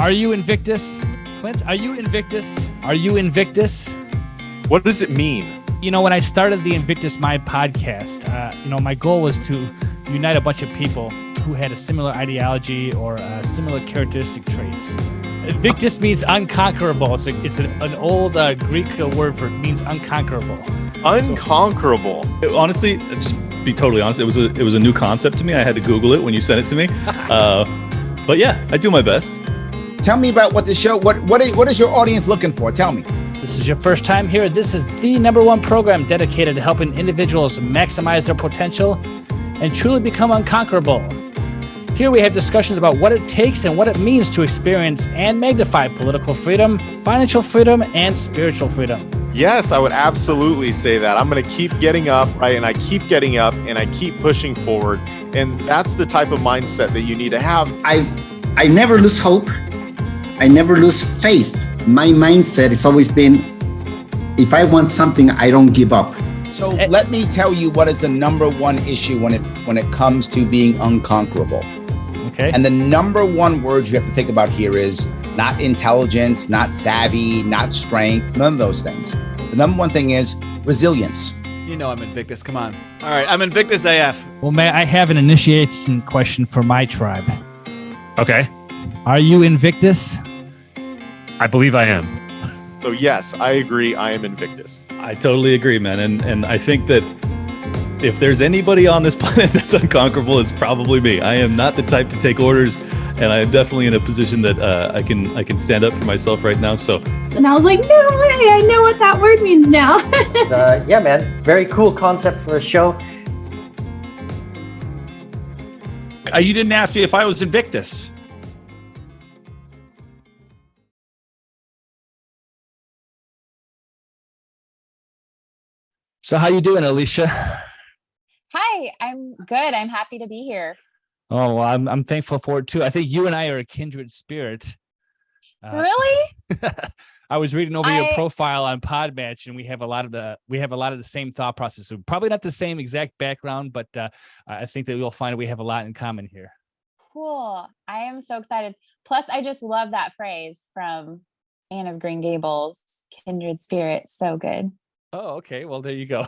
Are you Invictus? Clint, are you Invictus? Are you Invictus? What does it mean? You know, when I started the Invictus Mind podcast, my goal was to unite a bunch of people who had a similar ideology or similar characteristic traits. Invictus means unconquerable. It's an old Greek word for it means unconquerable. Unconquerable. Honestly, just be totally honest, it was a new concept to me. I had to Google it when you sent it to me. But yeah, I do my best. Tell me about what the show. What is your audience looking for? Tell me. This is your first time here. This is the #1 program dedicated to helping individuals maximize their potential and truly become unconquerable. Here we have discussions about what it takes and what it means to experience and magnify political freedom, financial freedom, and spiritual freedom. Yes, I would absolutely say that. I'm going to keep getting up, right? And I keep getting up and I keep pushing forward. And that's the type of mindset that you need to have. I never lose hope. I never lose faith. My mindset has always been, if I want something, I don't give up. So let me tell you what is the #1 issue when it comes to being unconquerable. Okay. And the #1 word you have to think about here is not intelligence, not savvy, not strength, none of those things. The #1 thing is resilience. You know I'm Invictus. Come on. All right, I'm Invictus AF. Well, Matt, I have an initiation question for my tribe. Okay. Are you Invictus? I believe I am. So yes, I agree. I am Invictus. I totally agree, man. And I think that if there's anybody on this planet that's unconquerable, it's probably me. I am not the type to take orders, and I am definitely in a position that I can stand up for myself right now. So. And I was like, no way, I know what that word means now. Yeah, man, very cool concept for a show. You didn't ask me if I was Invictus. So how you doing, Alicia? Hi, I'm good. I'm happy to be here. Oh, well, I'm thankful for it too. I think you and I are a kindred spirit. Really? I was reading over your profile on Podmatch, and we have a lot of the same thought process. So probably not the same exact background, but I think that we'll find we have a lot in common here. Cool. I am so excited. Plus, I just love that phrase from Anne of Green Gables, kindred spirit. So good. Oh, okay. Well, there you go.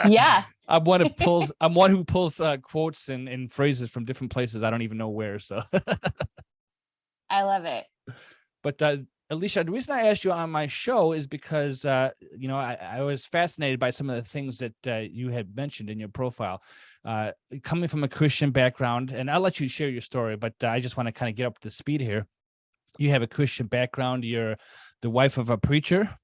Yeah. I'm one who pulls quotes and phrases from different places. I don't even know where. So I love it. But Alicia, the reason I asked you on my show is because I was fascinated by some of the things that you had mentioned in your profile. Coming from a Christian background, and I'll let you share your story, but I just want to kind of get up to speed here. You have a Christian background. You're the wife of a preacher.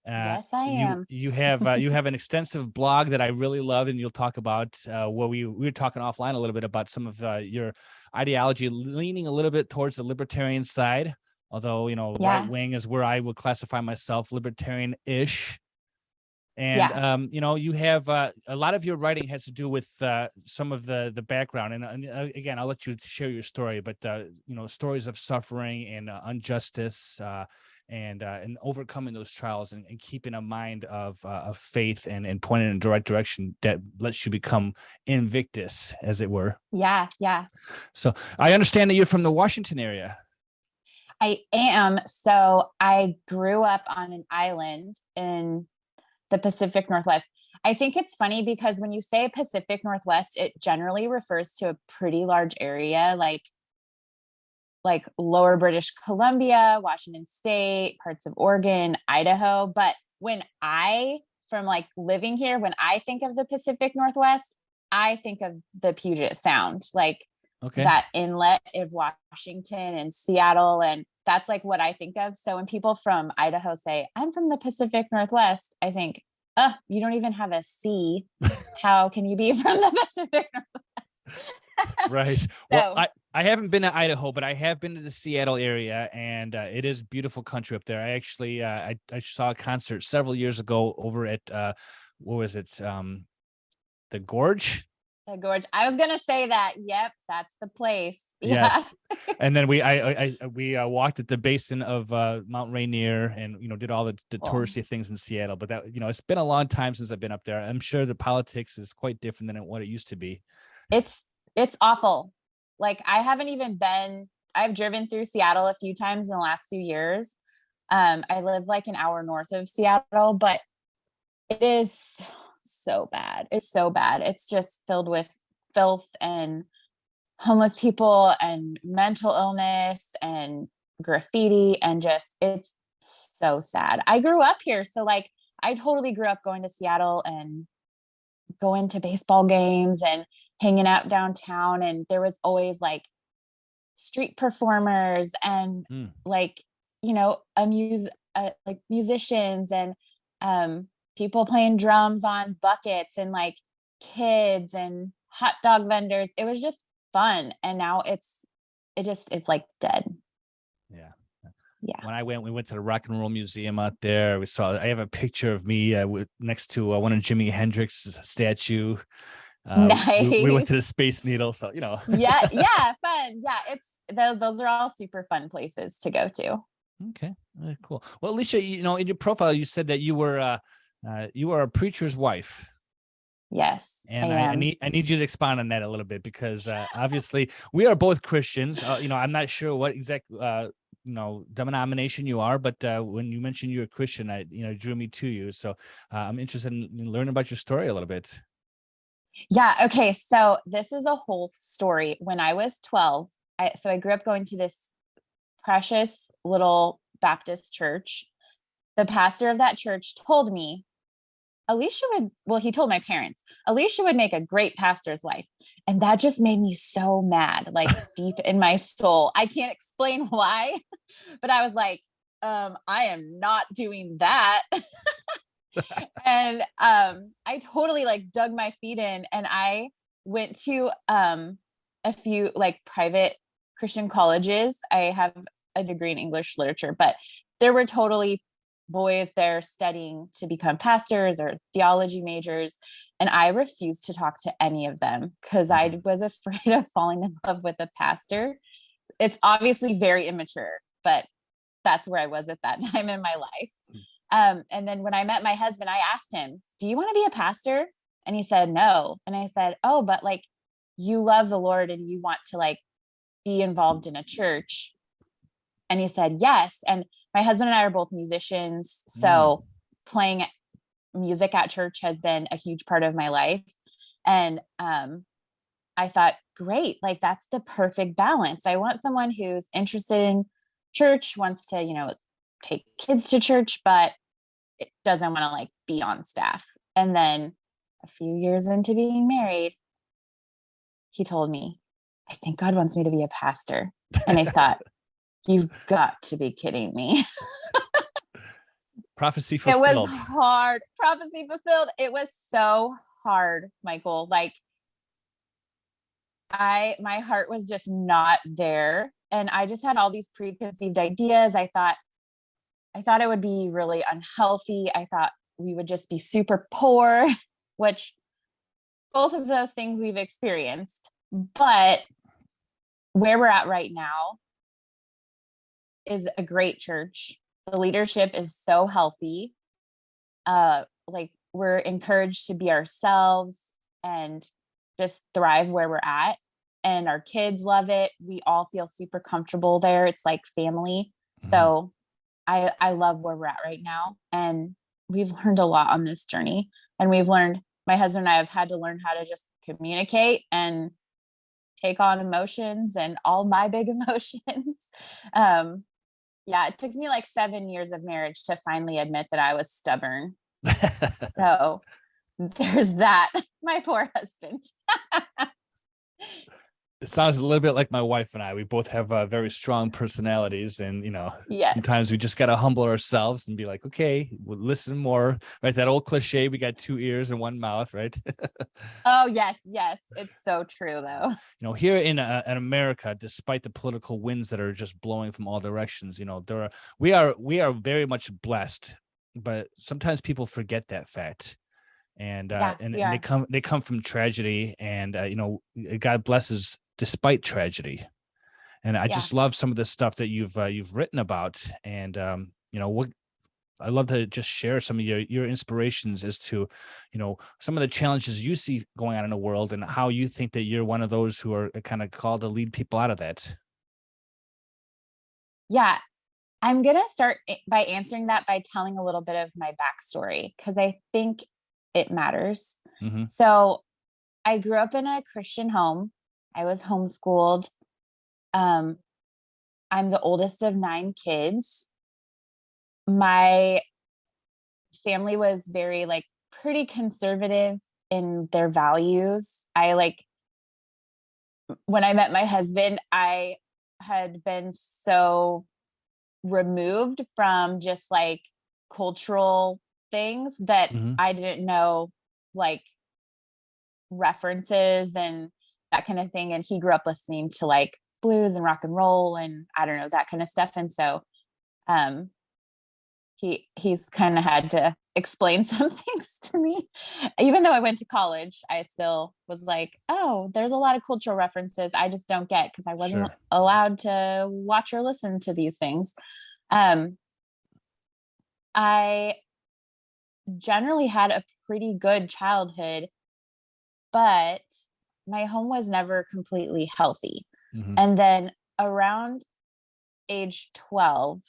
Yes, I am. You have an extensive blog that I really love, and you'll talk about where we were talking offline a little bit about some of your ideology leaning a little bit towards the libertarian side, although right wing is where I would classify myself, libertarian-ish. And you have a lot of your writing has to do with some of the background, and again, I'll let you share your story, but stories of suffering and injustice. And overcoming those trials and keeping a mind of faith and pointing in the right direction that lets you become Invictus, as it were. Yeah. So I understand that you're from the Washington area. I am. So I grew up on an island in the Pacific Northwest. I think it's funny because when you say Pacific Northwest, it generally refers to a pretty large area, like lower British Columbia, Washington State, parts of Oregon, Idaho. But from living here, when I think of the Pacific Northwest, I think of the Puget Sound, that inlet of Washington and Seattle. And that's what I think of. So when people from Idaho say, I'm from the Pacific Northwest, I think, you don't even have a sea. How can you be from the Pacific Northwest? Right. Well, I haven't been to Idaho, but I have been to the Seattle area, and it is beautiful country up there. I actually I saw a concert several years ago over at what was it? The Gorge. The Gorge. I was gonna say that. Yep, that's the place. Yes. Yeah. And then we walked at the basin of Mount Rainier, and did all the touristy things in Seattle. But that it's been a long time since I've been up there. I'm sure the politics is quite different than what it used to be. It's awful. I haven't even been I've driven through Seattle a few times in the last few years. I live like an hour north of Seattle, but it is so bad. It's so bad. It's just filled with filth and homeless people and mental illness and graffiti, and just, it's so sad. I grew up here, so like I totally grew up going to Seattle and going to baseball games and hanging out downtown, and there was always like street performers and like, you know, like musicians and people playing drums on buckets and like kids and hot dog vendors. It was just fun, and now it's like dead. Yeah. When we went to the Rock and Roll Museum out there. I have a picture of me next to one of Jimi Hendrix's statue. Nice. We went to the Space Needle, so you know. yeah, fun. Yeah, those are all super fun places to go to. Okay, very cool. Well, Alicia, you know, in your profile, you said that you were a preacher's wife. Yes, and I need you to expound on that a little bit, because obviously we are both Christians. You know, I'm not sure what exact denomination you are, but when you mentioned you're a Christian, it drew me to you. So I'm interested in learning about your story a little bit. Yeah. Okay. So this is a whole story. When I was 12, I grew up going to this precious little Baptist church. The pastor of that church told me, he told my parents, Alicia would make a great pastor's wife. And that just made me so mad, like deep in my soul. I can't explain why, but I was like, I am not doing that. And I totally like dug my feet in, and I went to a few like private Christian colleges. I have a degree in English literature, but there were totally boys there studying to become pastors or theology majors. And I refused to talk to any of them because I was afraid of falling in love with a pastor. It's obviously very immature, but that's where I was at that time in my life. And then when I met my husband, I asked him, do you want to be a pastor? And he said, no. And I said, oh, but like you love the Lord and you want to like be involved in a church. And he said, yes. And my husband and I are both musicians. So playing music at church has been a huge part of my life. And I thought, great, like that's the perfect balance. I want someone who's interested in church, wants to, take kids to church, but it doesn't want to like be on staff. And then a few years into being married, he told me, I think God wants me to be a pastor. And I thought, you've got to be kidding me. Prophecy fulfilled. It was hard. Prophecy fulfilled. It was so hard, Michael. Like my heart was just not there. And I just had all these preconceived ideas. I thought it would be really unhealthy. I thought we would just be super poor, which both of those things we've experienced. But where we're at right now is a great church. The leadership is so healthy. Like we're encouraged to be ourselves and just thrive where we're at. And our kids love it. We all feel super comfortable there. It's like family. So I love where we're at right now. And we've learned a lot on this journey. And my husband and I have had to learn how to just communicate and take on emotions and all my big emotions. Yeah, it took me like 7 years of marriage to finally admit that I was stubborn. So there's that. My poor husband. It sounds a little bit like my wife and I. We both have very strong personalities, and sometimes we just got to humble ourselves and be like, okay, we'll listen more. Right? That old cliche: we got 2 ears and 1 mouth. Right? Oh yes, it's so true though. Here in America, despite the political winds that are just blowing from all directions, we are very much blessed, but sometimes people forget that fact. And they come from tragedy, and God blesses despite tragedy. And I just love some of the stuff that you've written about, and I love to just share some of your inspirations as to some of the challenges you see going on in the world, and how you think that you're one of those who are kind of called to lead people out of that. Yeah. I'm going to start by answering that by telling a little bit of my backstory because I think it matters. Mm-hmm. So I grew up in a Christian home. I was homeschooled. I'm the oldest of 9 kids. My family was very like pretty conservative in their values. When I met my husband, I had been so removed from just like cultural things that Mm-hmm. I didn't know like references and that kind of thing. And he grew up listening to like blues and rock and roll and I don't know, that kind of stuff. And so um he's kind of had to explain some things to me. Even though I went to college, I still was like, oh, there's a lot of cultural references I just don't get because I wasn't Sure. allowed to watch or listen to these things. Um, I generally had a pretty good childhood, but my home was never completely healthy. Mm-hmm. And then around age 12,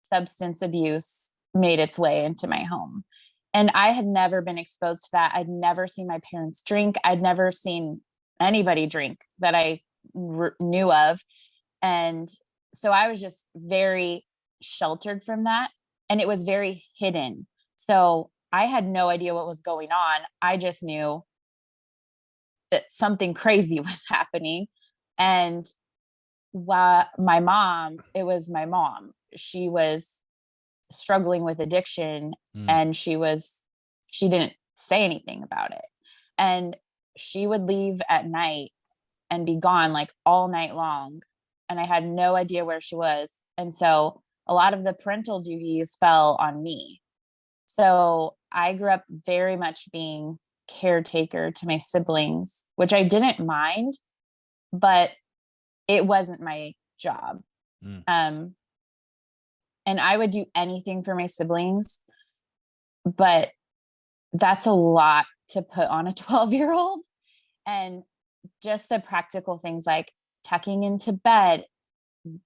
substance abuse made its way into my home. And I had never been exposed to that. I'd never seen my parents drink. I'd never seen anybody drink that I knew of. And so I was just very sheltered from that. And it was very hidden. So I had no idea what was going on. I just knew that something crazy was happening. And my mom, it was my mom. She was struggling with addiction and she didn't say anything about it. And she would leave at night and be gone like all night long. And I had no idea where she was. And so a lot of the parental duties fell on me. So I grew up very much being caretaker to my siblings, which I didn't mind, but it wasn't my job. And I would do anything for my siblings, but that's a lot to put on a 12-year-old. And just the practical things like tucking into bed,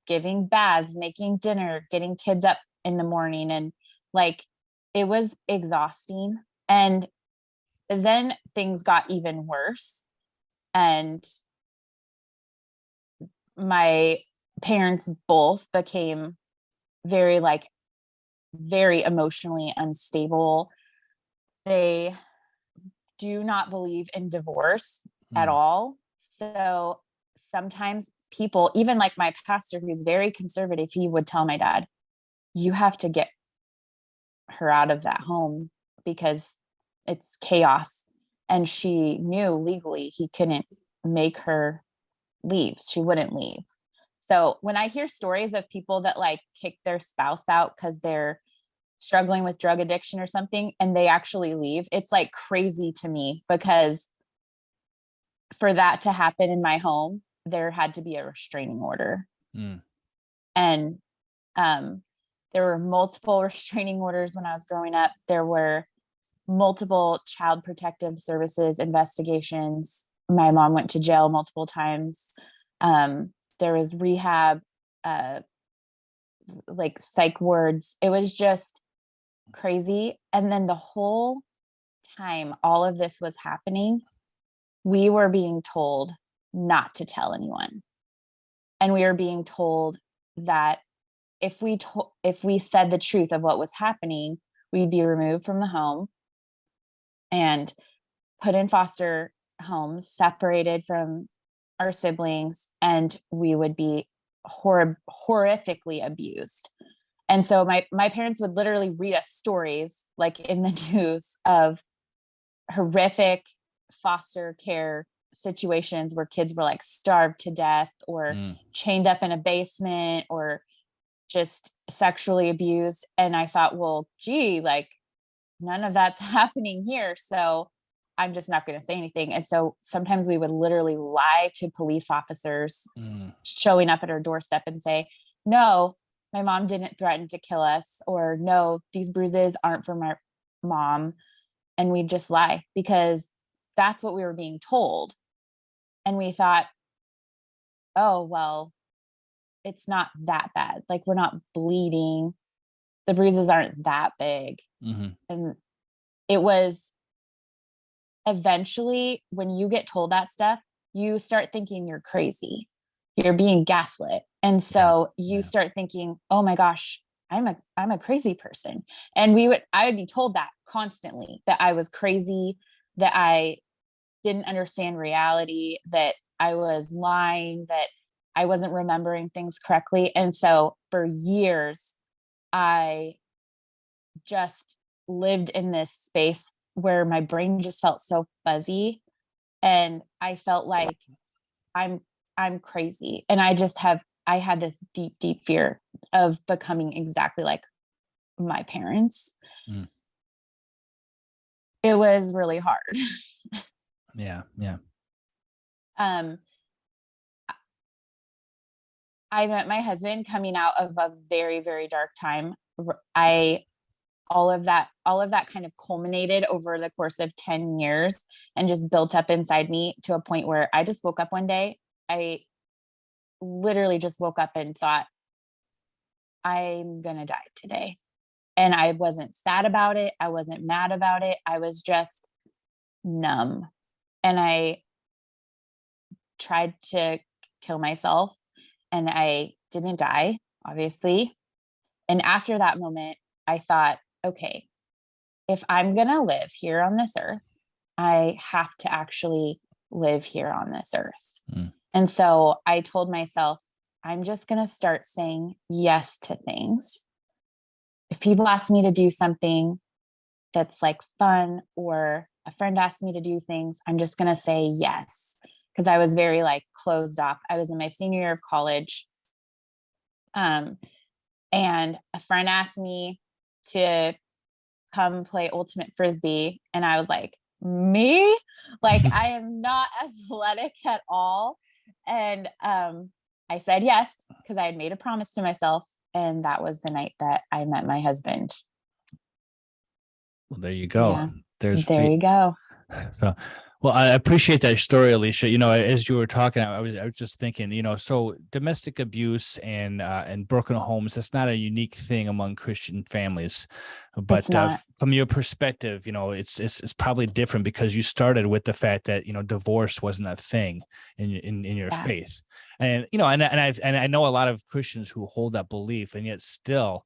giving baths, making dinner, getting kids up in the morning. And like, it was exhausting. And then things got even worse. And my parents both became very emotionally unstable. They do not believe in divorce at all. So sometimes people, even like my pastor, who's very conservative, he would tell my dad, you have to get her out of that home because it's chaos. And she knew legally he couldn't make her leave. She wouldn't leave. So when I hear stories of people that like kick their spouse out because they're struggling with drug addiction or something and they actually leave, it's like crazy to me because for that to happen in my home, there had to be a restraining order. And there were multiple restraining orders when I was growing up. There were multiple child protective services investigations. My mom went to jail multiple times. There was rehab, like psych wards. It was just crazy. And then the whole time all of this was happening, we were being told not to tell anyone. And we were being told that if we said the truth of what was happening, we'd be removed from the home and put in foster homes, separated from our siblings, and we would be horrifically abused. And so my parents would literally read us stories like in the news of horrific foster care situations where kids were like starved to death or chained up in a basement or just sexually abused. And I thought, well, gee, like none of that's happening here. So I'm just not going to say anything. And so sometimes we would literally lie to police officers showing up at our doorstep and say, no, my mom didn't threaten to kill us, or no, these bruises aren't from our mom. And we'd just lie because that's what we were being told. And we thought, oh, well, it's not that bad. Like, we're not bleeding. The bruises aren't that big. And it was eventually, when you get told that stuff, you start thinking you're crazy. You're being gaslit. And so you start thinking, oh my gosh, I'm a crazy person. And I would be told that constantly, that I was crazy, that I didn't understand reality, that I was lying, that I wasn't remembering things correctly. And so for years, I just lived in this space where my brain just felt so fuzzy, and I felt like I'm crazy. And I had this deep, deep fear of becoming exactly like my parents. It was really hard. Yeah. I met my husband coming out of a very, very dark time. All of that kind of culminated over the course of 10 years and just built up inside me to a point where I just woke up one day. I literally just woke up and thought, I'm going to die today. And I wasn't sad about it. I wasn't mad about it. I was just numb. And I tried to kill myself, and I didn't die, obviously. And after that moment, I thought, okay, if I'm going to live here on this earth, I have to actually live here on this earth. And so I told myself, I'm just going to start saying yes to things. If people ask me to do something that's like fun, or a friend asks me to do things, I'm just going to say yes. Because I was very like closed off. I was in my senior year of college. And a friend asked me to come play ultimate frisbee. And I was like, me? Like, I am not athletic at all. And I said yes, because I had made a promise to myself. And that was the night that I met my husband. Well, there you go. There you go. So, well, I appreciate that story, Alicia. As you were talking, I was just thinking, so domestic abuse and broken homes, that's not a unique thing among Christian families. But from your perspective, it's probably different because you started with the fact that, divorce wasn't a thing in your faith. And, and I know a lot of Christians who hold that belief, and yet still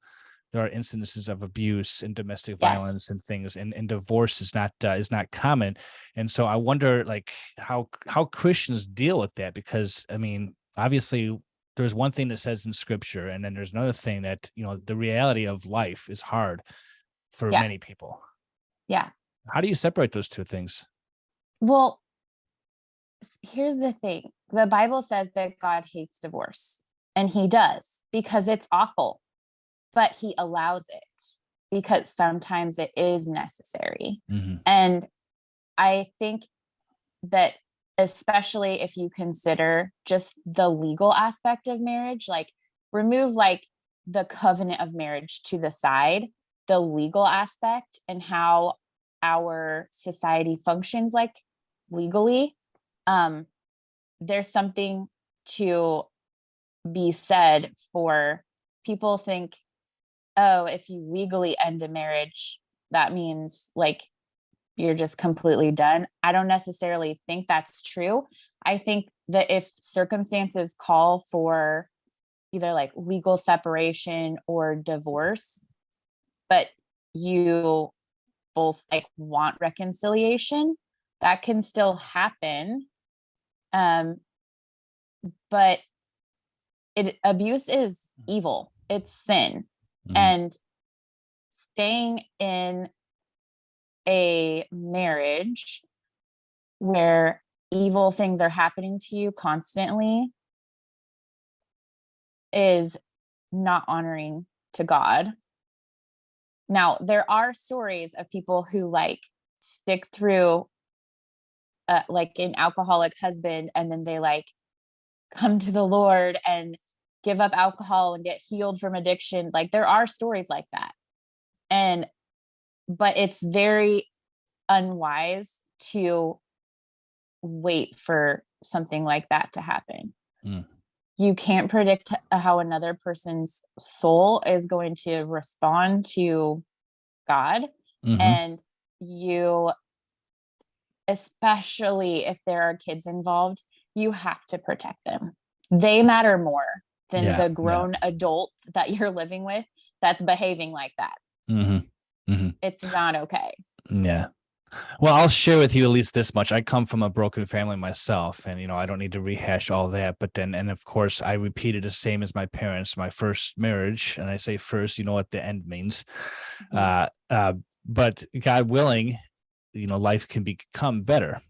there are incidences of abuse and domestic violence and things, and divorce is not common. And so I wonder, like, how Christians deal with that, because I mean, obviously there's one thing that says in scripture, and then there's another thing that, the reality of life is hard for many people. Yeah. How do you separate those two things? Well, here's the thing. The Bible says that God hates divorce, and he does, because it's awful. But he allows it because sometimes it is necessary. And I think that, especially if you consider just the legal aspect of marriage, like remove like the covenant of marriage to the side, the legal aspect and how our society functions like legally, there's something to be said for people think, oh, if you legally end a marriage, that means like you're just completely done. I don't necessarily think that's true. I think that if circumstances call for either like legal separation or divorce, but you both like want reconciliation, that can still happen. But abuse is evil. It's sin. And staying in a marriage where evil things are happening to you constantly is not honoring to God. Now, there are stories of people who like stick through like an alcoholic husband, and then they like come to the Lord and give up alcohol and get healed from addiction. Like there are stories like that. But it's very unwise to wait for something like that to happen. you can't predict how another person's soul is going to respond to God. Mhm. And you, especially if there are kids involved, you have to protect them. They matter more than Yeah, the grown adult that you're living with that's behaving like that. It's not okay. Yeah. Well, I'll share with you at least this much. I come from a broken family myself, and I don't need to rehash all that. But then, and of course, I repeated the same as my parents. My first marriage, and I say first, you know what the end means. But God willing, life can become better.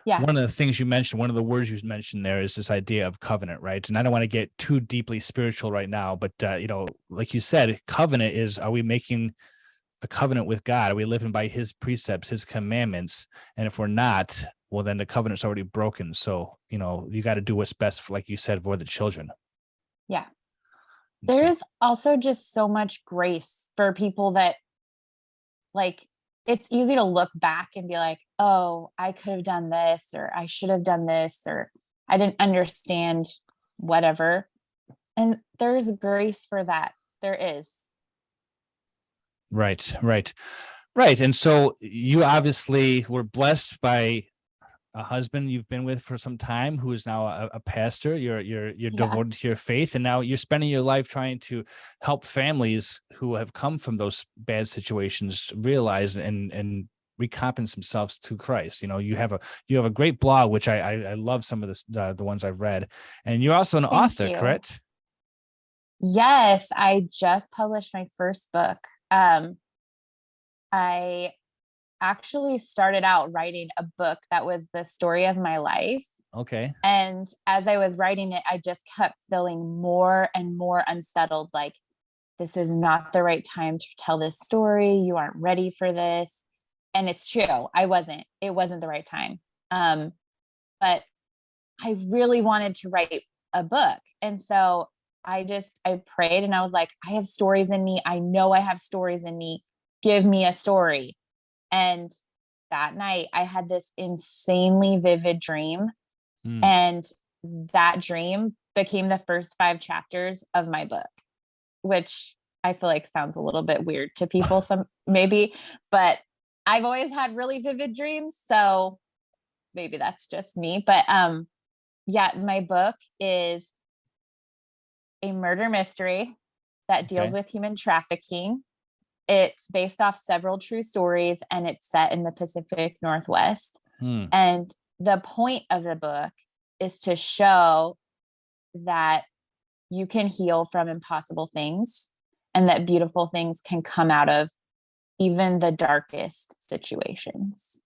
Yeah. One of the things you mentioned, one of the words you mentioned there is this idea of covenant, right? And I don't want to get too deeply spiritual right now, but like you said, covenant is: are we making a covenant with God? Are we living by his precepts, his commandments? And if we're not, well, then the covenant's already broken. So, you got to do what's best for, like you said, for the children. Yeah. There's also just so much grace for people that, like, it's easy to look back and be like, oh, I could have done this, or I should have done this, or I didn't understand whatever. And there's grace for that. There is. Right. And so you obviously were blessed by a husband you've been with for some time, who is now a pastor. You're devoted to your faith, and now you're spending your life trying to help families who have come from those bad situations realize and recompensate themselves to Christ. You have a great blog, which I love some of the ones I've read, and you're also an author, correct? Yes, I just published my first book. I actually started out writing a book that was the story of my life. Okay. And as I was writing it, I just kept feeling more and more unsettled. Like, this is not the right time to tell this story. You aren't ready for this. And it's true. It wasn't the right time. But I really wanted to write a book. And so I prayed and I was like, I have stories in me. I know I have stories in me. Give me a story. And that night I had this insanely vivid dream. And that dream became the first 5 chapters of my book, which I feel like sounds a little bit weird to people, maybe, but I've always had really vivid dreams. So maybe that's just me. But yeah, my book is a murder mystery that deals with human trafficking. It's based off several true stories, and it's set in the Pacific Northwest. And the point of the book is to show that you can heal from impossible things, and that beautiful things can come out of even the darkest situations.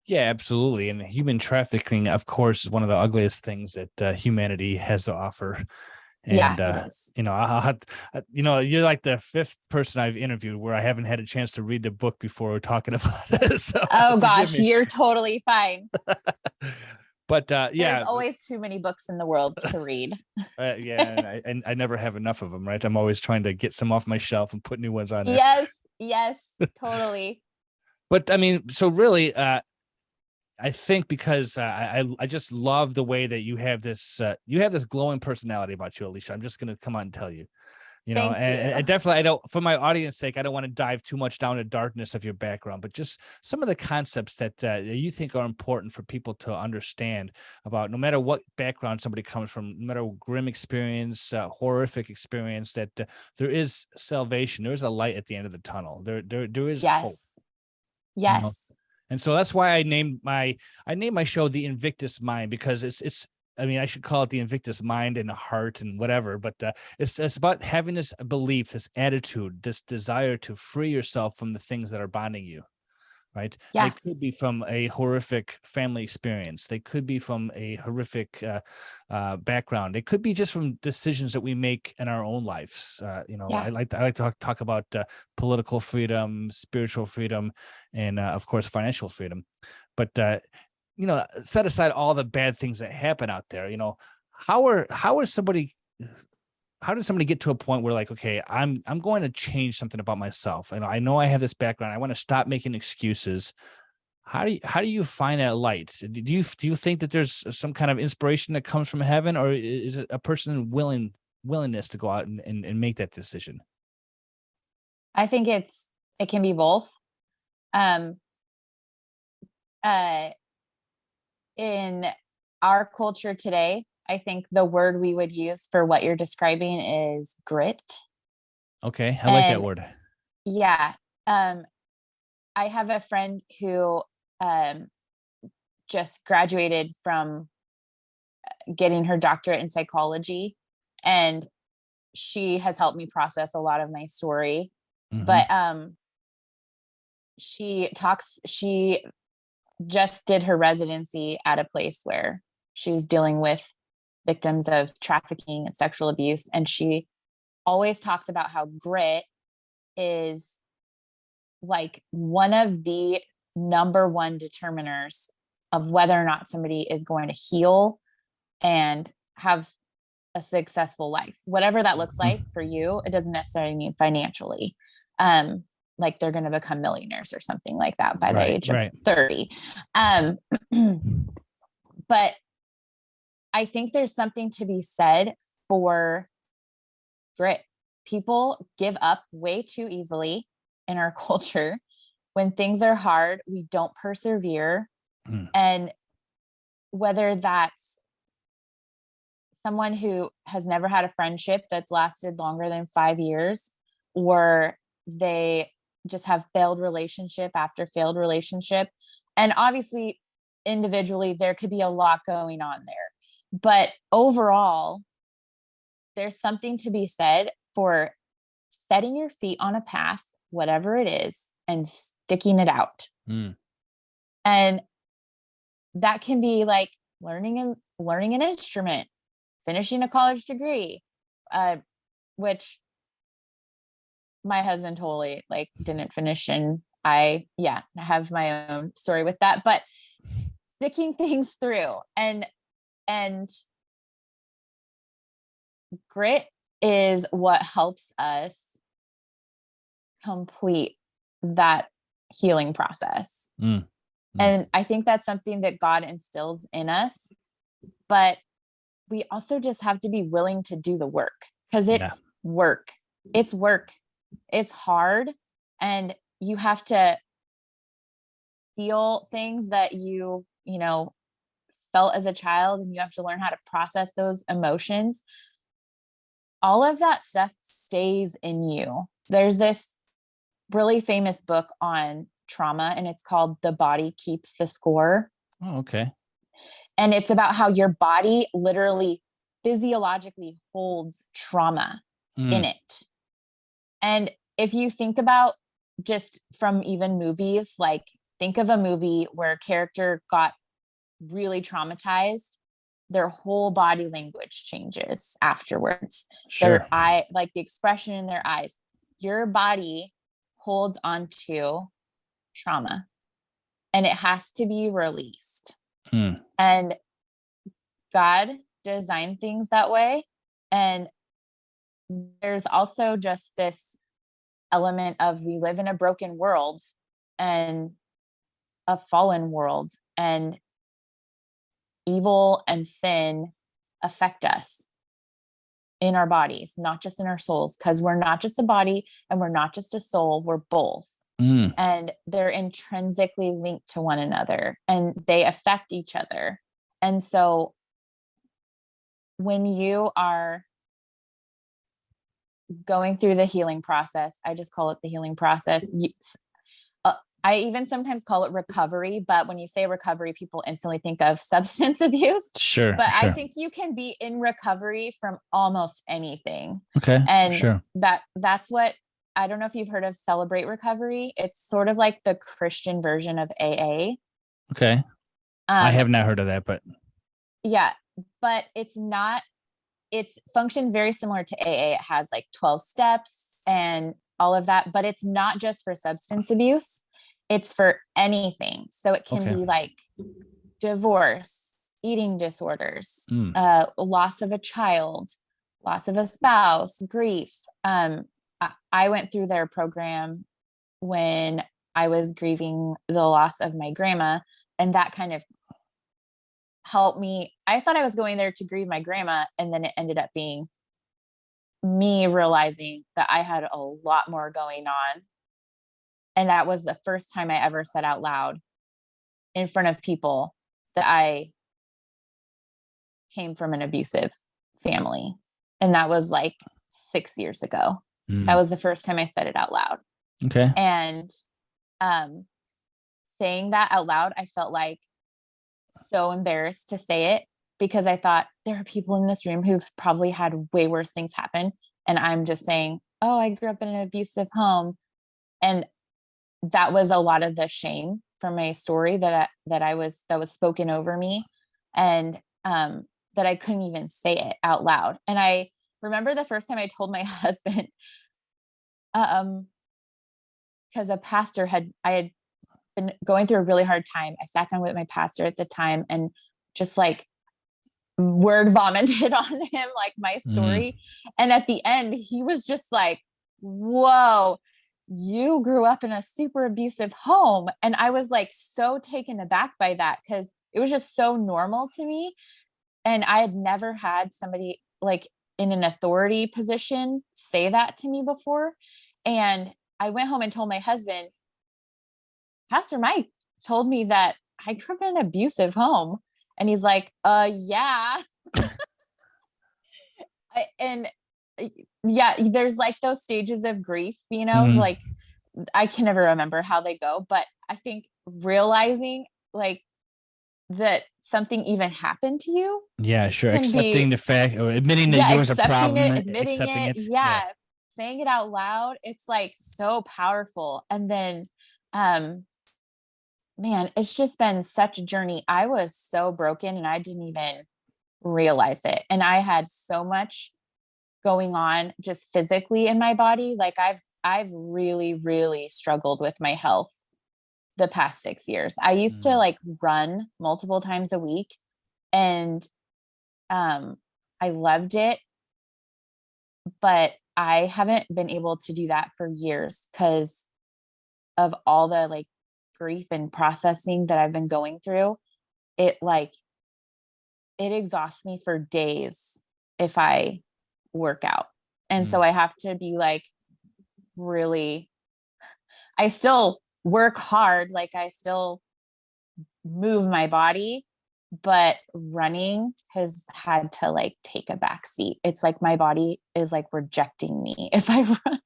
Yeah, absolutely. And human trafficking, of course, is one of the ugliest things that humanity has to offer. And, it is. You're like the 5th person I've interviewed where I haven't had a chance to read the book before we're talking about it. So, oh gosh, you're totally fine. But there's always too many books in the world to read. And I never have enough of them, right? I'm always trying to get some off my shelf and put new ones on there. Yes, totally. But I mean, so really, I think because I just love the way that you have this glowing personality about you, Alicia. I'm just going to come out and tell you, Thank you. and I definitely, I don't, for my audience sake, I don't want to dive too much down the darkness of your background, but just some of the concepts that you think are important for people to understand about, no matter what background somebody comes from, no matter what grim experience, horrific experience, that there is salvation. There is a light at the end of the tunnel. There is hope. Yes. And so that's why I named my show The Invictus Mind, because it's I mean, I should call it The Invictus Mind and Heart and whatever, but it's about having this belief, this attitude, this desire to free yourself from the things that are bonding you, right? Yeah. They could be from a horrific family experience. They could be from a horrific background. It could be just from decisions that we make in our own lives. I like to talk about political freedom, spiritual freedom, and of course, financial freedom. But set aside all the bad things that happen out there. How does somebody get to a point where, like, okay, I'm going to change something about myself, and I know I have this background. I want to stop making excuses. How do you find that light? Do you think that there's some kind of inspiration that comes from heaven, or is it a person's willingness to go out and make that decision? I think it can be both. Um, in our culture today, I think the word we would use for what you're describing is grit. Okay, I like that word. Yeah. I have a friend who just graduated from getting her doctorate in psychology, and she has helped me process a lot of my story. Mhm. But she just did her residency at a place where she was dealing with victims of trafficking and sexual abuse, and she always talked about how grit is like one of the number one determiners of whether or not somebody is going to heal and have a successful life, whatever that looks like for you. It doesn't necessarily mean financially, like they're going to become millionaires or something like that by the age of 30. But I think there's something to be said for grit. People give up way too easily in our culture. When things are hard, we don't persevere. And whether that's someone who has never had a friendship that's lasted longer than 5 years, or they just have failed relationship after failed relationship. And obviously, individually, there could be a lot going on there. But overall, there's something to be said for setting your feet on a path, whatever it is, and sticking it out. And that can be like learning an instrument, finishing a college degree, which my husband totally like didn't finish, and I have my own story with that, but sticking things through and grit is what helps us complete that healing process. And I think that's something that God instills in us, but we also just have to be willing to do the work, because it's work. It's work. It's hard. And you have to feel things that you felt as a child, and you have to learn how to process those emotions. All of that stuff stays in you. There's this really famous book on trauma, and it's called The Body Keeps the Score. Oh, okay. And it's about how your body literally physiologically holds trauma in it. And if you think about just from even movies, like think of a movie where a character got really traumatized, their whole body language changes afterwards. Their eye, like the expression in their eyes, your body holds onto trauma and it has to be released. And God designed things that way. And there's also just this element of we live in a broken world and a fallen world, and evil and sin affect us in our bodies, not just in our souls, because we're not just a body and we're not just a soul, we're both. And they're intrinsically linked to one another and they affect each other. And so when you are going through the healing process, I just call it the healing process. I even sometimes call it recovery, but when you say recovery, people instantly think of substance abuse. But I think you can be in recovery from almost anything. Okay. And that's what, I don't know if you've heard of Celebrate Recovery. It's sort of like the Christian version of AA. Okay. I have not heard of that, but yeah, but it's not, it functions very similar to AA. It has like 12 steps and all of that, but it's not just for substance abuse. It's for anything. So it can be like divorce, eating disorders, loss of a child, loss of a spouse, grief. I went through their program when I was grieving the loss of my grandma, and that kind of helped me. I thought I was going there to grieve my grandma, and then it ended up being me realizing that I had a lot more going on. And that was the first time I ever said out loud in front of people that I came from an abusive family. And that was like 6 years ago. That was the first time I said it out loud. Okay. And saying that out loud, I felt like so embarrassed to say it, because I thought there are people in this room who've probably had way worse things happen. And I'm just saying, oh, I grew up in an abusive home. And that was a lot of the shame from my story that was spoken over me. And that I couldn't even say it out loud. And I remember the first time I told my husband, because I had been going through a really hard time. I sat down with my pastor at the time and just like word vomited on him, like my story. And at the end, he was just like, whoa, you grew up in a super abusive home. And I was like so taken aback by that, because it was just so normal to me. And I had never had somebody like in an authority position say that to me before. And I went home and told my husband, Pastor Mike told me that I grew up in an abusive home. And he's like, yeah. And yeah, there's like those stages of grief, you know, like I can never remember how they go, but I think realizing like that something even happened to you. Yeah, sure. Accepting the fact, or admitting that there was a problem, admitting it. Yeah. Saying it out loud. It's like so powerful. And then, man, it's just been such a journey. I was so broken and I didn't even realize it. And I had so much going on just physically in my body. Like I've really, really struggled with my health the past 6 years. I used to like run multiple times a week, and I loved it, but I haven't been able to do that for years because of all the like grief and processing that I've been going through. It exhausts me for days if I work out. And so I have to be like, really, I still work hard. Like I still move my body, but running has had to like take a back seat. It's like my body is like rejecting me if I run.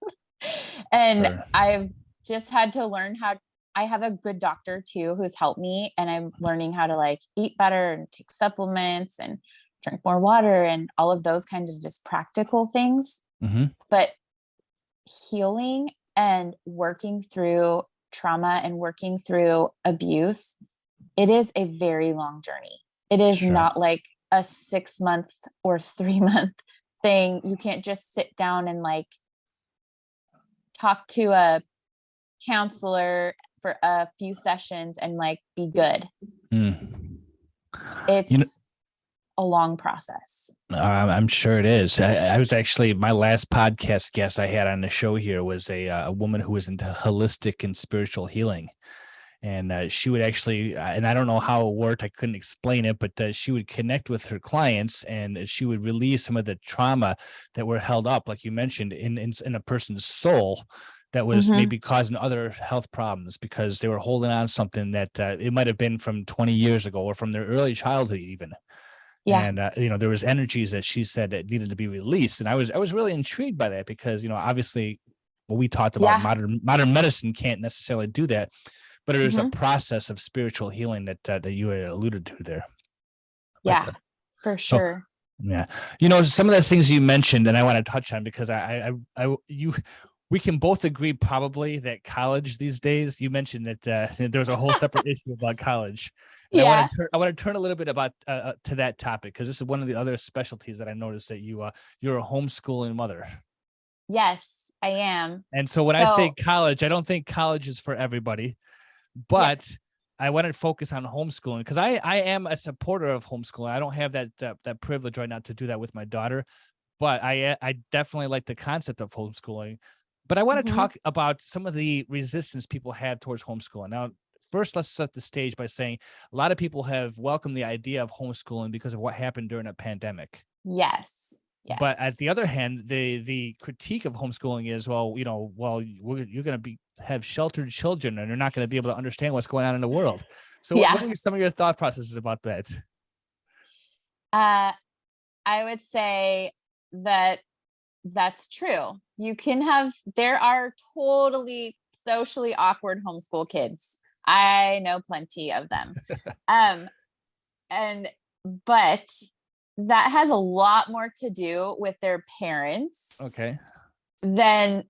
And I've just had to learn how. I have a good doctor too, who's helped me, and I'm learning how to like eat better and take supplements and drink more water and all of those kinds of just practical things. But healing and working through trauma and working through abuse, it is a very long journey. It is not like a 6 month or 3 month thing. You can't just sit down and like talk to a counselor for a few sessions and like be good. It's a long process. I'm sure it is. I was actually, my last podcast guest I had on the show here was a woman who was into holistic and spiritual healing. And she would actually, and I don't know how it worked, I couldn't explain it, but she would connect with her clients and she would relieve some of the trauma that were held up, like you mentioned, in a person's soul that was maybe causing other health problems because they were holding on to something that it might have been from 20 years ago or from their early childhood even. Yeah. And, there was energies that she said that needed to be released. And I was really intrigued by that because, obviously what we talked about, modern medicine can't necessarily do that, but there's a process of spiritual healing that you had alluded to there. Yeah, for sure. So, yeah. Some of the things you mentioned, and I want to touch on because we can both agree probably that college these days, you mentioned that there's a whole separate issue about college. And I want to turn a little bit about to that topic because this is one of the other specialties that I noticed that you're a homeschooling mother. Yes, I am. And so when I say college, I don't think college is for everybody, but I want to focus on homeschooling because I am a supporter of homeschooling. I don't have that privilege right now to do that with my daughter, but I definitely like the concept of homeschooling. But I want to Mhm. talk about some of the resistance people have towards homeschooling. Now, first, let's set the stage by saying a lot of people have welcomed the idea of homeschooling because of what happened during a pandemic. Yes. But Yes. at the other hand, the critique of homeschooling is, well, you're going to have sheltered children and you're not going to be able to understand what's going on in the world. So what Yeah. are some of your thought processes about that? I would say that that's true. There are totally socially awkward homeschool kids. I know plenty of them. But that has a lot more to do with their parents Okay. than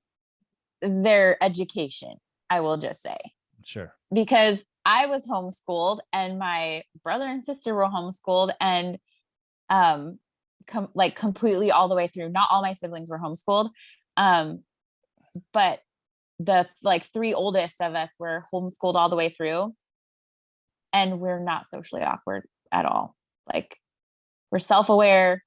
their education, I will just say. Sure. Because I was homeschooled and my brother and sister were homeschooled, and completely all the way through. Not all my siblings were homeschooled. But the three oldest of us were homeschooled all the way through, and we're not socially awkward at all. Like, we're self-aware.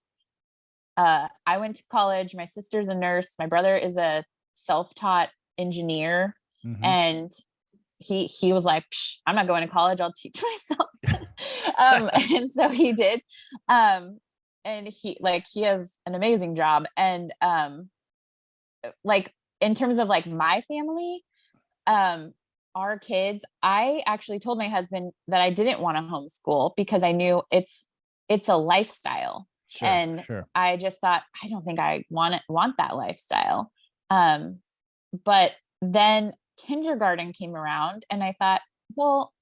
I went to college. My sister's a nurse. My brother is a self-taught engineer. Mhm. And he was like, I'm not going to college. I'll teach myself. And so he did. And he has an amazing job. And in terms of my family, our kids, I actually told my husband that I didn't want to homeschool because I knew it's a lifestyle. Sure. And Sure. I just thought, I don't think I want that lifestyle. But then kindergarten came around and I thought, well,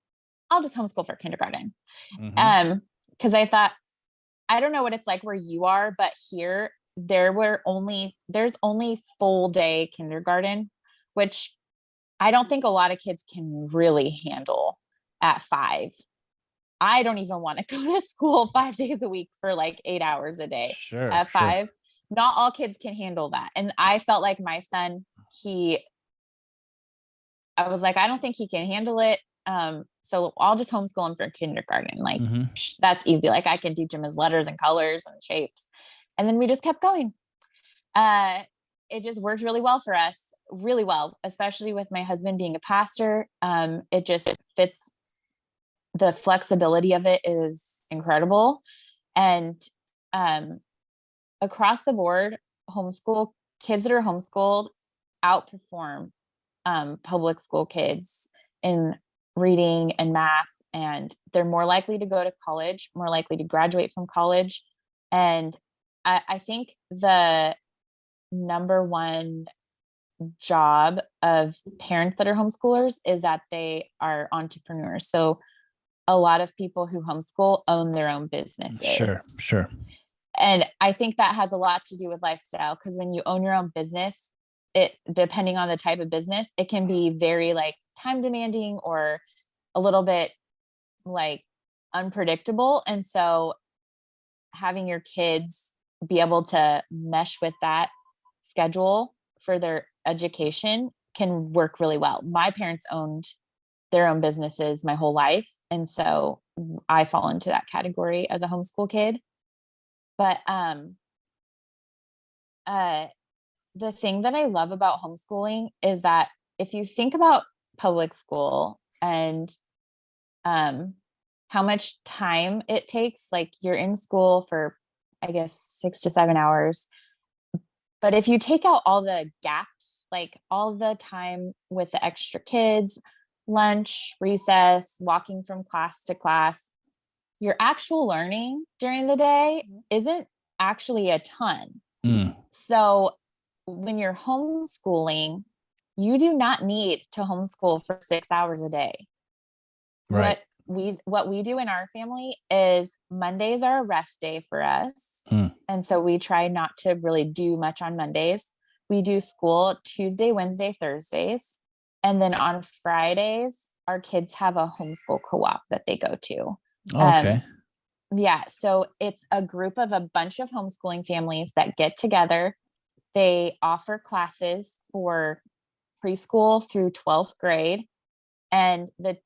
I'll just homeschool for kindergarten. Mhm. Because I thought, I don't know what it's like where you are, but here there's only full day kindergarten, which I don't think a lot of kids can really handle at 5. I don't even want to go to school 5 days a week for 8 hours a day Sure. at Sure. 5. Not all kids can handle that. And I felt like my son, I was like, I don't think he can handle it. So I'll just homeschool him for kindergarten. Mhm. That's easy. I can teach him his letters and colors and shapes. And then we just kept going. It just worked really well for us, really well, especially with my husband being a pastor. It just fits. The flexibility of it is incredible. And across the board, kids that are homeschooled outperform public school kids in reading and math, and they're more likely to go to college, more likely to graduate from college. And I think the number one job of parents that are homeschoolers is that they are entrepreneurs. So a lot of people who homeschool own their own businesses. Sure. Sure. And I think that has a lot to do with lifestyle, because when you own your own business, depending on the type of business, it can be very time demanding or a little bit unpredictable. And so having your kids be able to mesh with that schedule for their education can work really well. My parents owned their own businesses my whole life, and so I fall into that category as a homeschool kid. But the thing that I love about homeschooling is that if you think about public school and how much time it takes, you're in school for, I guess, 6 to 7 hours. But if you take out all the gaps, all the time with the extra kids, lunch, recess, walking from class to class, your actual learning during the day isn't actually a ton. So when you're homeschooling, you do not need to homeschool for 6 hours a day. Right. What we do in our family is Mondays are a rest day for us. And so we try not to really do much on Mondays. We do school Tuesday, Wednesday, Thursdays. And then on Fridays, our kids have a homeschool co-op that they go to. Okay. Yeah. So it's a group of a bunch of homeschooling families that get together. They offer classes for preschool through 12th grade. And the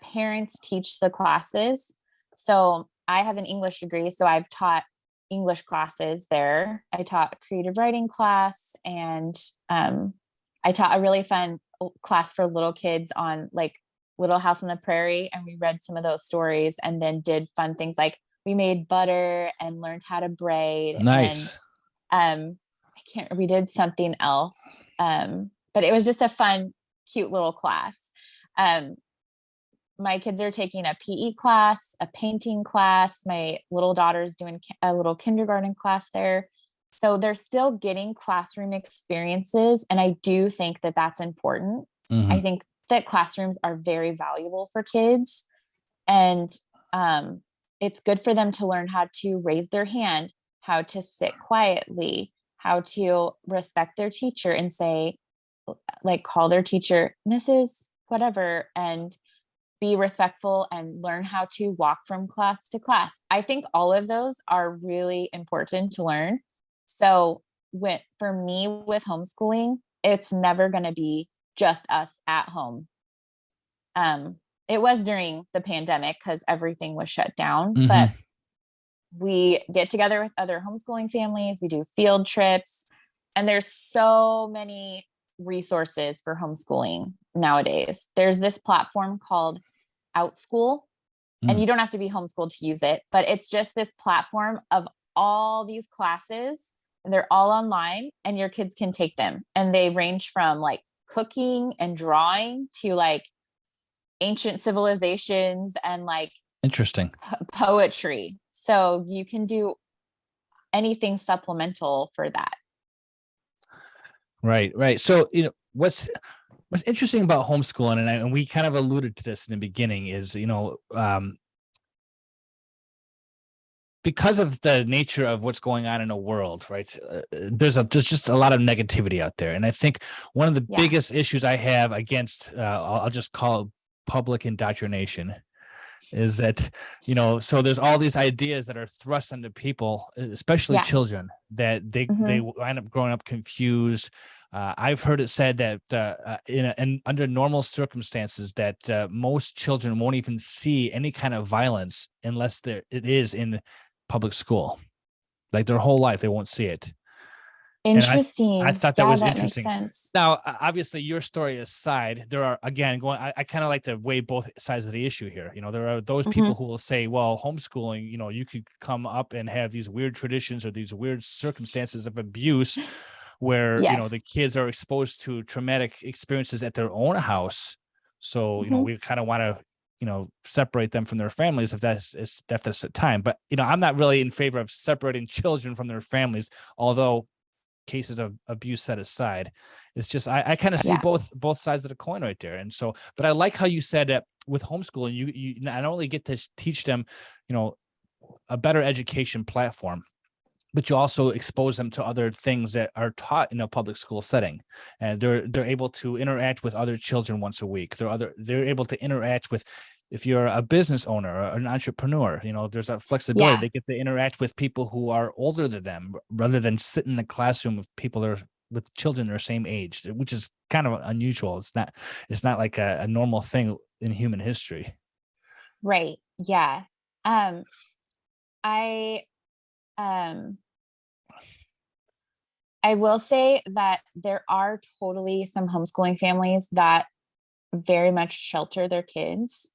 parents teach the classes. So I have an English degree, so I've taught English classes there. I taught a creative writing class, and I I taught a really fun class for little kids on like Little House on the Prairie, and we read some of those stories and then did fun things like we made butter and learned how to braid. Nice. And we did something else. But it was just a fun, cute little class. My kids are taking a PE class, a painting class. My little daughter's doing a little kindergarten class there. So they're still getting classroom experiences. And I do think that that's important. Mhm. I think that classrooms are very valuable for kids. And it's good for them to learn how to raise their hand, how to sit quietly, how to respect their teacher and say, like, call their teacher, Mrs. whatever, and be respectful and learn how to walk from class to class. I think all of those are really important to learn. So for me with homeschooling, it's never going to be just us at home. It was during the pandemic because everything was shut down, but we get together with other homeschooling families. We do field trips, and there's so many resources for homeschooling nowadays. There's this platform called OutSchool, and you don't have to be homeschooled to use it, but it's just this platform of all these classes, and they're all online, and your kids can take them. And they range from like cooking and drawing to like ancient civilizations and like Interesting. poetry. So you can do anything supplemental for that. Right. So, what's interesting about homeschooling, and we kind of alluded to this in the beginning, is, because of the nature of what's going on in the world, right? There's just a lot of negativity out there. And I think one of the biggest issues I have against, I'll just call it public indoctrination, is that, so there's all these ideas that are thrust onto people, especially children, that they wind up growing up confused. I've heard it said that in under normal circumstances that most children won't even see any kind of violence unless it is in public school. Like their whole life, they won't see it. Interesting. I thought that was that interesting. Makes sense. Now, obviously, your story aside, there are, again, I kind of like to weigh both sides of the issue here. There are those people who will say, well, homeschooling, you could come up and have these weird traditions or these weird circumstances of abuse where, the kids are exposed to traumatic experiences at their own house. So, we kind of want to, separate them from their families if that's the time. But, I'm not really in favor of separating children from their families, although cases of abuse set aside. It's just I kind of see both sides of the coin right there. And so, but I like how you said that with homeschooling, you not only get to teach them, a better education platform, but you also expose them to other things that are taught in a public school setting, and they're able to interact with other children once a week. They're able to interact with, if you're a business owner or an entrepreneur, there's a flexibility. They get to interact with people who are older than them rather than sit in the classroom with people that are with children their same age, which is kind of unusual. It's not like a normal thing in human history. Right. Yeah. I will say that there are totally some homeschooling families that very much shelter their kids.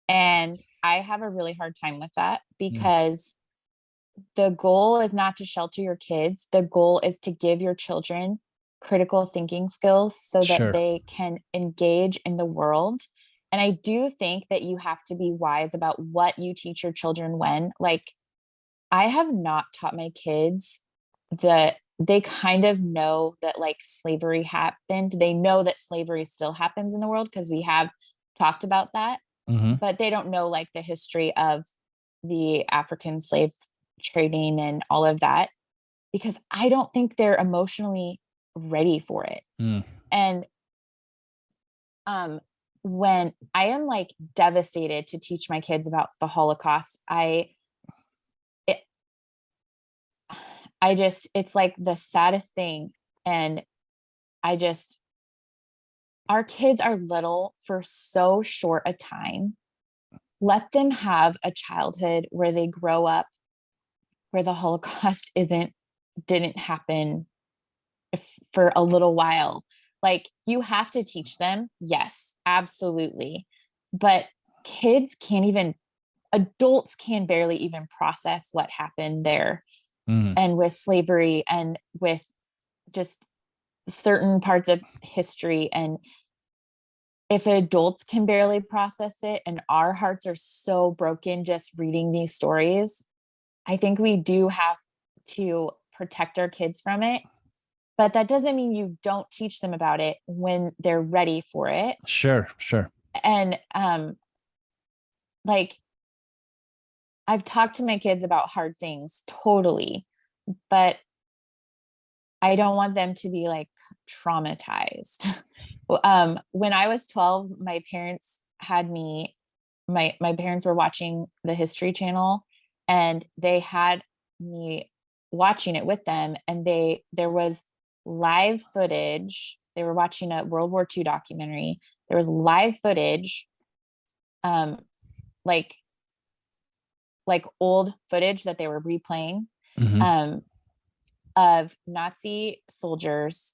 And I have a really hard time with that because the goal is not to shelter your kids. The goal is to give your children critical thinking skills so that they can engage in the world. And I do think that you have to be wise about what you teach your children when. Like, I have not taught my kids that they kind of know that like slavery happened. They know that slavery still happens in the world because we have talked about that. But they don't know like the history of the African slave trading and all of that, because I don't think they're emotionally ready for it. And when I am like devastated to teach my kids about the Holocaust, it's like the saddest thing. And our kids are little for so short a time. Let them have a childhood where they grow up where the Holocaust didn't happen for a little while, Like, you have to teach them. Yes, absolutely. But adults can barely even process what happened there, and with slavery and with just certain parts of history. And if adults can barely process it and our hearts are so broken just reading these stories, I think we do have to protect our kids from it. But that doesn't mean you don't teach them about it when they're ready for it. Sure. And like, I've talked to my kids about hard things, totally, but I don't want them to be like traumatized. When I was 12, my parents had me, my parents were watching the History Channel, and they had me watching it with them. And there was live footage. They were watching a World War II documentary. There was live footage, like old footage that they were replaying, of Nazi soldiers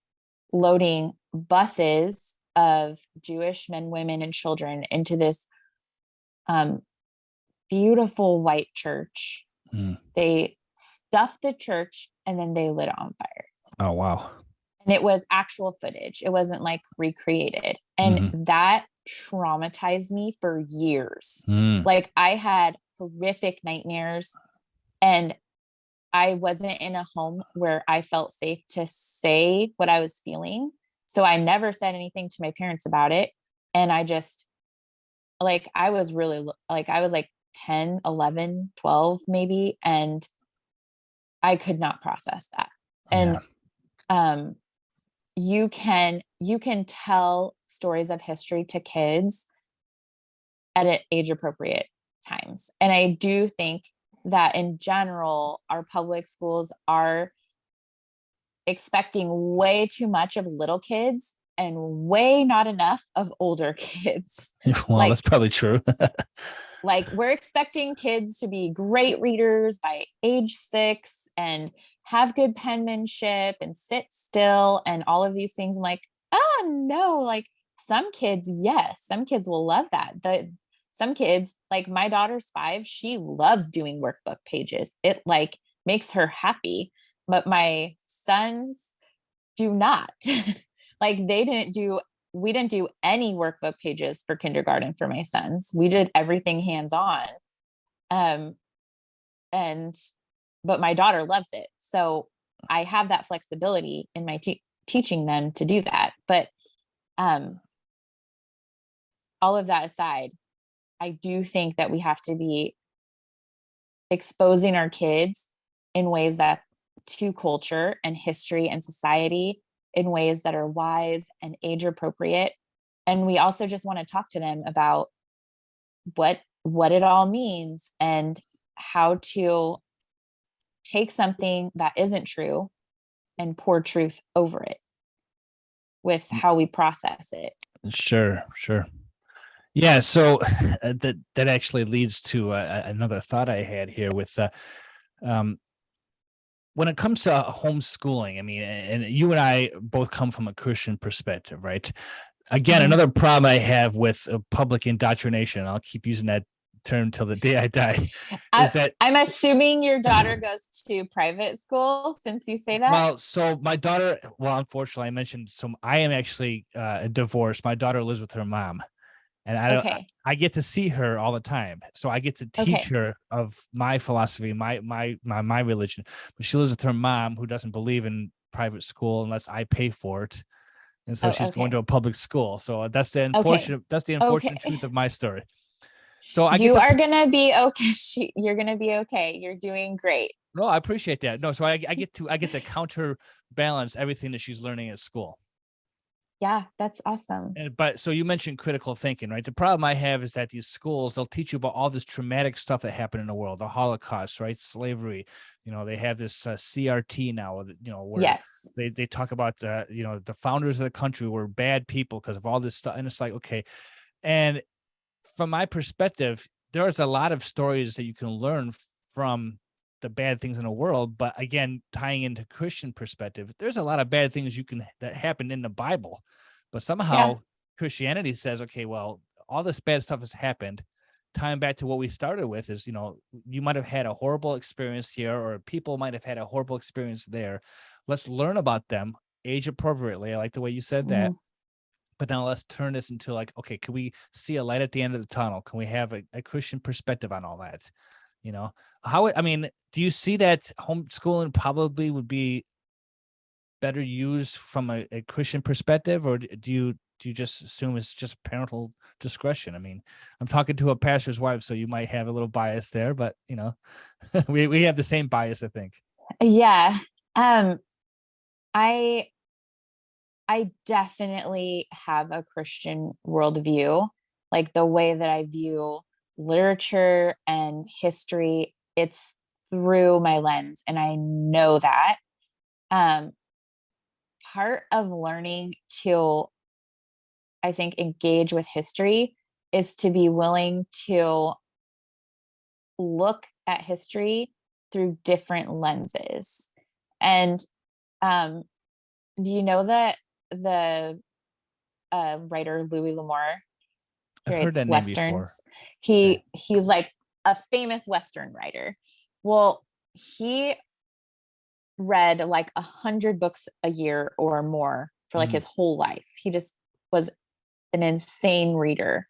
loading buses of Jewish men, women, and children into this beautiful white church. They stuffed the church and then they lit it on fire. Oh, wow. And it was actual footage. It wasn't like recreated. And that traumatized me for years. Like, I had horrific nightmares, and I wasn't in a home where I felt safe to say what I was feeling. So I never said anything to my parents about it. And I just, like, I was really, like, I was like 10, 11, 12 maybe. And I could not process that. And you can tell stories of history to kids at age appropriate times. And I do think that in general, our public schools are expecting way too much of little kids and way not enough of older kids. Well, that's probably true. Like, we're expecting kids to be great readers by age 6 and have good penmanship and sit still and all of these things. I'm like, oh no, like, some kids, yes, some kids will love that. Some kids, like my daughter's 5, she loves doing workbook pages. It like makes her happy. But my sons do not. Like, we didn't do any workbook pages for kindergarten for my sons. We did everything hands-on. But my daughter loves it. So I have that flexibility in my teaching them to do that. But all of that aside, I do think that we have to be exposing our kids in ways that to culture and history and society in ways that are wise and age appropriate. And we also just want to talk to them about what it all means and how to take something that isn't true and pour truth over it with how we process it. Sure. Yeah. So that actually leads to another thought I had here with when it comes to homeschooling. I mean, and you and I both come from a Christian perspective, right? Again, another problem I have with public indoctrination, I'll keep using that term till the day I die, is that I'm assuming your daughter goes to private school, since you say that. Well, so my daughter, unfortunately I mentioned, so I am actually divorced. My daughter lives with her mom, and I get to see her all the time. So I get to teach her of my philosophy, my religion, but she lives with her mom, who doesn't believe in private school unless I pay for it. And so she's going to a public school. So that's the unfortunate truth of my story. So you are going to be okay. You're going to be okay. You're doing great. No, I appreciate that. No, so I get to counterbalance everything that she's learning at school. Yeah, that's awesome. But so you mentioned critical thinking, right? The problem I have is that these schools, they'll teach you about all this traumatic stuff that happened in the world, the Holocaust, right? Slavery. You know, they have this CRT now, you know, where they talk about the founders of the country were bad people because of all this stuff. And it's like, okay. And from my perspective, there's a lot of stories that you can learn from the bad things in the world, but again, tying into Christian perspective, there's a lot of bad things that happened in the Bible, but somehow Christianity says, okay, well, all this bad stuff has happened. Tying back to what we started with is, you might have had a horrible experience here, or people might have had a horrible experience there. Let's learn about them age appropriately. I like the way you said that. But now let's turn this into like, okay, can we see a light at the end of the tunnel? Can we have a Christian perspective on all that? Do you see that homeschooling probably would be better used from a Christian perspective, or do you just assume it's just parental discretion? I mean, I'm talking to a pastor's wife, so you might have a little bias there, but we have the same bias, I think. Yeah. I definitely have a Christian worldview. Like the way that I view literature and history, it's through my lens, and I know that. Part of learning to, I think, engage with history is to be willing to look at history through different lenses. And do you know that the writer Louis L'Amour creates Westerns? He's like a famous Western writer. Well, he read like 100 books a year or more for like his whole life. He just was an insane reader.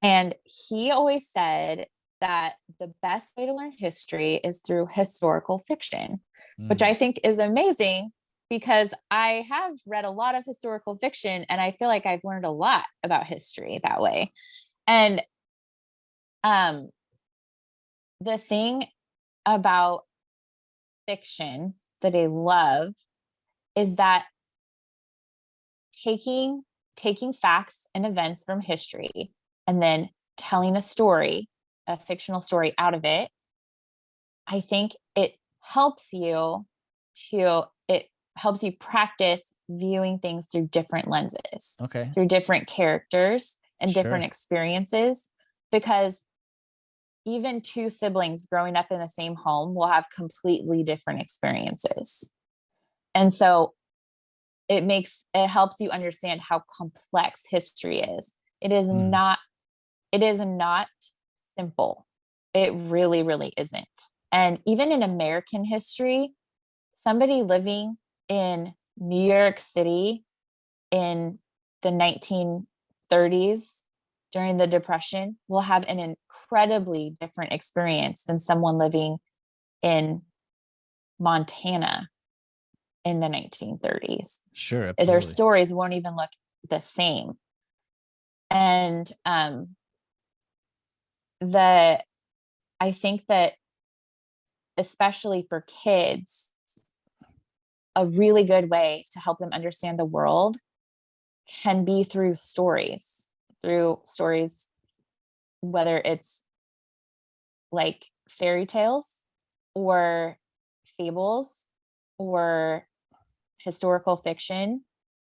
And he always said that the best way to learn history is through historical fiction, which I think is amazing, because I have read a lot of historical fiction and I feel like I've learned a lot about history that way. And the thing about fiction that I love is that taking facts and events from history and then telling a fictional story out of it, I think it helps you practice viewing things through different lenses, through different characters and different experiences, because even two siblings growing up in the same home will have completely different experiences. And so it helps you understand how complex history is. It is not simple. It really, really isn't. And even in American history, somebody living in New York City in the 1930s during the Depression will have an incredibly different experience than someone living in Montana in the 1930s. Sure, absolutely. Their stories won't even look the same. And I think that especially for kids, a really good way to help them understand the world can be through stories, whether it's like fairy tales or fables or historical fiction.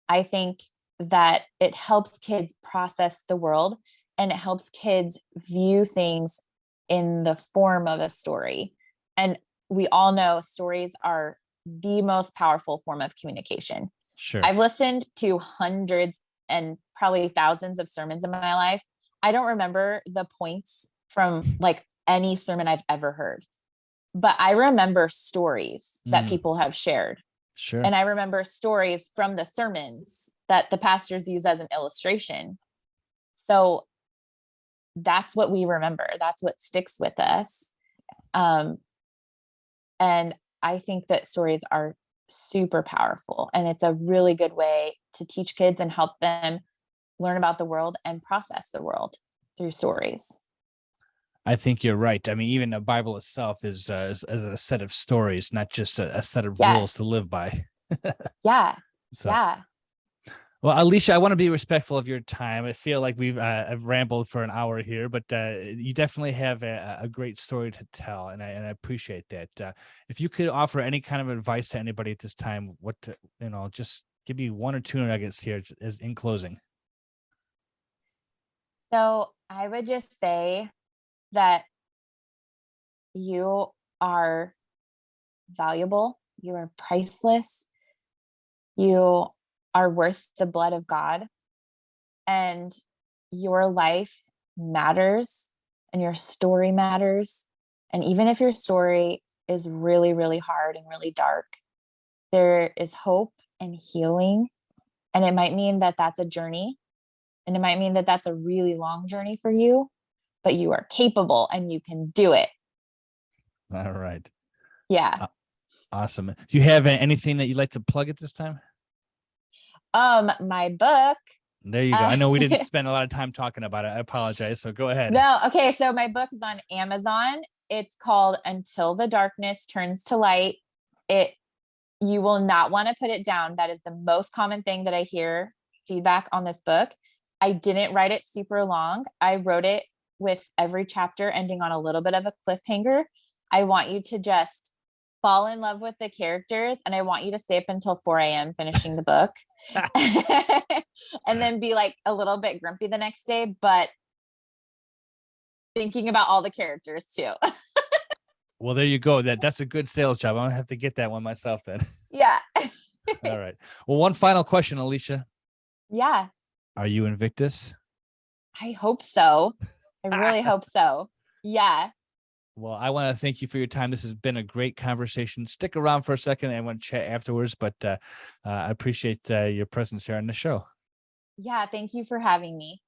I think that it helps kids process the world, and it helps kids view things in the form of a story. And we all know stories are the most powerful form of communication. Sure. I've listened to hundreds and probably thousands of sermons in my life. I don't remember the points from like any sermon I've ever heard, but I remember stories that people have shared. Sure. And I remember stories from the sermons that the pastors use as an illustration. So that's what we remember. That's what sticks with us. And I think that stories are super powerful, and it's a really good way to teach kids and help them learn about the world and process the world through stories. I think you're right. I mean, even the Bible itself is a set of stories, not just a set of rules to live by. Yeah. So. Yeah. Well, Alicia, I want to be respectful of your time. I feel like I've rambled for an hour here, but you definitely have a great story to tell, and I appreciate that. If you could offer any kind of advice to anybody at this time, just give me one or two nuggets here as in closing. So I would just say that you are valuable. You are priceless. You are worth the blood of God. And your life matters and your story matters. And even if your story is really, really hard and really dark, there is hope and healing. And it might mean that that's a journey. And it might mean that that's a really long journey for you, but you are capable and you can do it. All right. Yeah. Awesome. Do you have anything that you'd like to plug at this time? My book. There you go. I know we didn't spend a lot of time talking about it. I apologize. So go ahead. No. Okay. So my book is on Amazon. It's called Until the Darkness Turns to Light. You will not want to put it down. That is the most common thing that I hear feedback on this book. I didn't write it super long. I wrote it with every chapter ending on a little bit of a cliffhanger. I want you to just fall in love with the characters, and I want you to stay up until 4 a.m. finishing the book and then be like a little bit grumpy the next day, but thinking about all the characters too. Well, there you go. That's a good sales job. I'm gonna have to get that one myself then. Yeah. All right. Well, one final question, Alicia. Yeah. Are you Invictus? I hope so. I really hope so. Yeah. Well, I want to thank you for your time. This has been a great conversation. Stick around for a second. I want to chat afterwards, but I appreciate your presence here on the show. Yeah. Thank you for having me.